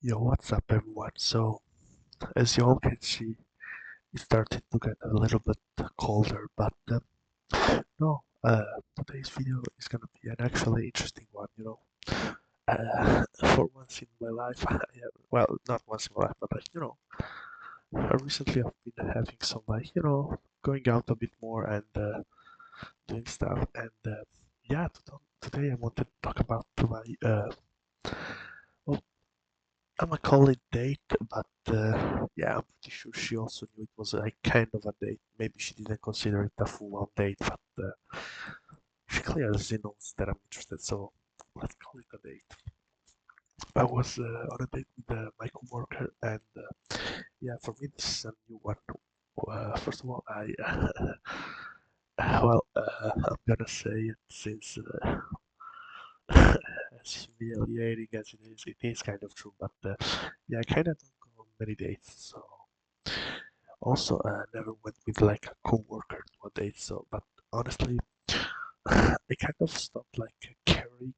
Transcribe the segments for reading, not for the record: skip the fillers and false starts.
Yo, what's up, everyone? So, as you all can see, it started to get a little bit colder, but no, today's video is gonna be an actually interesting one. For once in my life, well, not once in my life, but recently I've been having some going out a bit more and doing stuff, and yeah, today I wanted to talk about my well, I'm gonna call it date, but yeah, I'm pretty sure she also knew it was like kind of a date. Maybe she didn't consider it a full-on date, but she clearly knows that I'm interested, so let's call it a date. I was on a date with my coworker, and yeah, for me this is a new one. First of all, I'm gonna say it since as humiliating as it is kind of true, but yeah, I kind of don't go on many dates, so. Also, never went with like a coworker to a date. So, but honestly, I kind of stopped like caring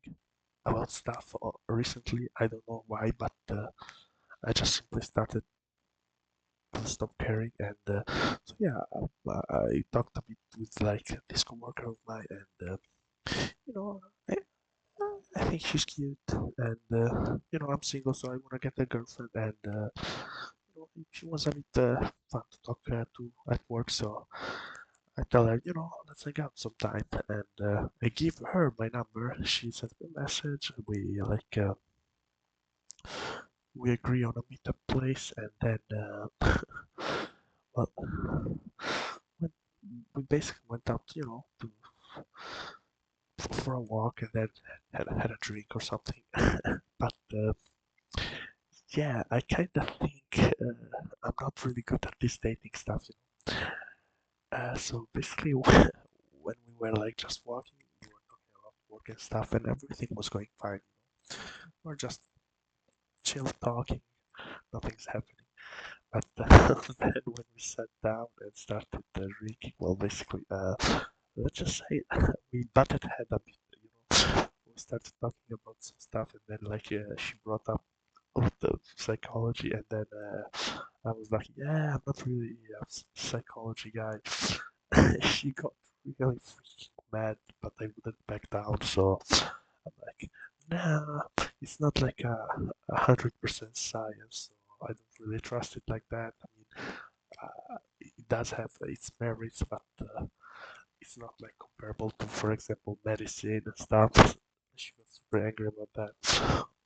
about stuff recently. I don't know why, but I just simply started to stop caring. And so yeah, I talked a bit with like this coworker of mine, and you know, I, I think she's cute, and I'm single, so I want to get a girlfriend, and she was a bit fun to talk to at work, so. I tell her, let's hang out sometime, and I give her my number. She sends me a message. We agree on a meetup place, and then well, when we basically went out, for a walk, and then had a drink or something. But yeah, I kind of think I'm not really good at this dating stuff. So basically, when we were like just walking, we were talking about work and stuff, and everything was going fine. We're just chill talking, nothing's happening. But then when we sat down and started drinking, well, basically, let's just say we butted head a bit. We started talking about some stuff, and then she brought up the psychology, and then I was like, yeah, I'm not really a psychology guy. She got really freaking mad, but I wouldn't back down, so I'm like, nah, it's not like 100% science, so I don't really trust it like that. I mean, it does have its merits, but it's not like comparable to, for example, medicine and stuff. She got super angry about that.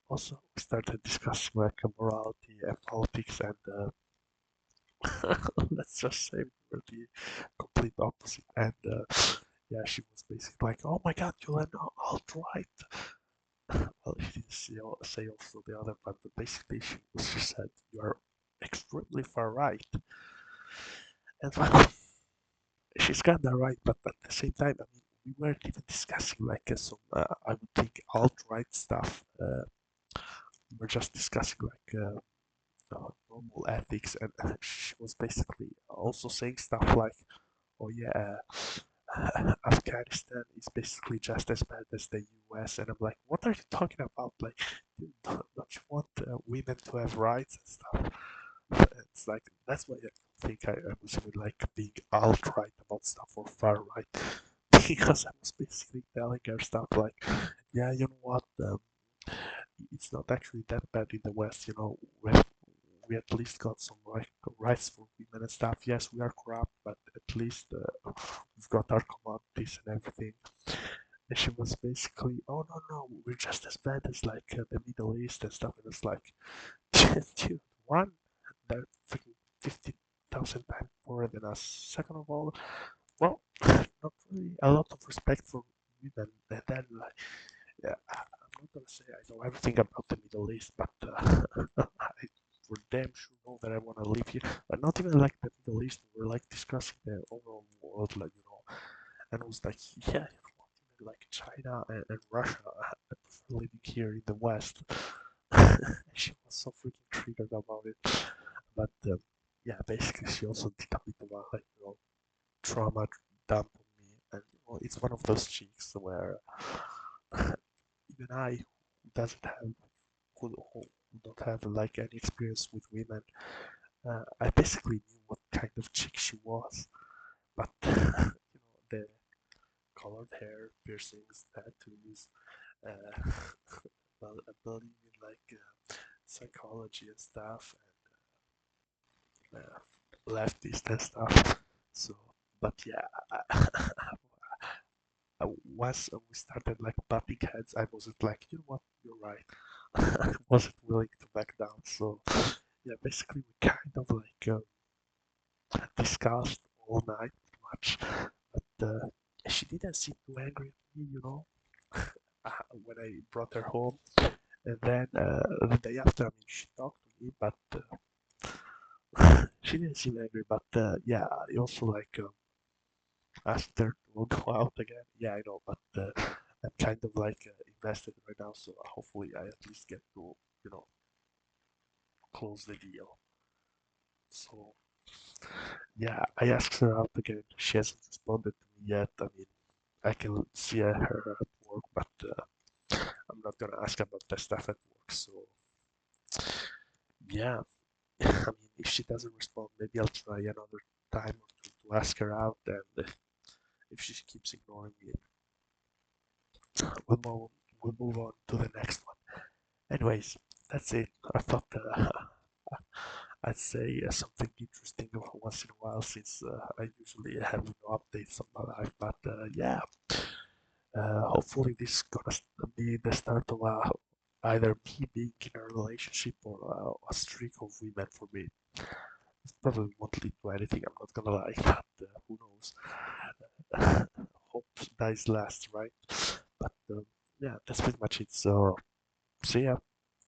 Also, we started discussing like morality and politics, and let's just say we were the complete opposite. And yeah, she was basically like, "Oh my God, you're an alt-right." Well, she didn't say also the other, but basically she said, "You are extremely far right." And well, she's kinda right, but at the same time, I mean, we weren't even discussing like some, I would think, alt-right stuff. We were just discussing normal ethics, and she was basically also saying stuff like, "Oh yeah, Afghanistan is basically just as bad as the US," and I'm like, "What are you talking about? Like, don't you want women to have rights and stuff?" It's like that's why I think I was even like being alt-right about stuff or far right because I was basically telling her stuff like, "Yeah, you know what? It's not actually that bad in the West. We at least got some rights for women and stuff. Yes, we are corrupt, but at least we've got our commodities and everything." And she was basically, "Oh no, we're just as bad as like the Middle East and stuff." And it's like, dude, one, they're freaking 50,000 times poorer than us. Second of all, well, not really a lot of respect for women. And then like, yeah, I'm not gonna say I know everything about the Middle East, but I for damn sure know that I want to live here. But not even like the Middle East. We're like discussing the overall world, and it was like, yeah, not even like China and Russia. I prefer living here in the West. She was so freaking triggered about it. But yeah, basically, she also did a bit of a trauma dump on me, and it's one of those cheeks where even I, who doesn't have who don't have like any experience with women, I basically knew what kind of chick she was. But the colored hair, piercings, tattoos, uh, I believe in like psychology and stuff, and leftist and stuff. So, but yeah, once we started like butting heads, I wasn't like, you know what, you're right. I wasn't willing to back down. So yeah, basically we kind of like discussed all night pretty much, but she didn't seem too angry at me, when I brought her home. And then the day after, I mean, she talked to me, but she didn't seem angry. But yeah, I also like asked her to go out again. Yeah, I know, but I'm kind of like invested right now, so hopefully I at least get to, you know, close the deal. So yeah, I asked her out again. She hasn't responded to me yet. I mean, I can see her at work, but I'm not gonna ask about the stuff at work. So yeah, I mean, if she doesn't respond, maybe I'll try another time or two to ask her out, and if she keeps ignoring me, we'll move, we'll move on to the next one. Anyways, that's it. I thought I'd say something interesting once in a while since I usually have no updates on my life. But yeah, hopefully this is gonna be the start of either me being in a relationship or a streak of women for me. It probably won't lead to anything, I'm not gonna lie, but who knows. Hope dies last, right? But yeah, that's pretty much it. So see ya.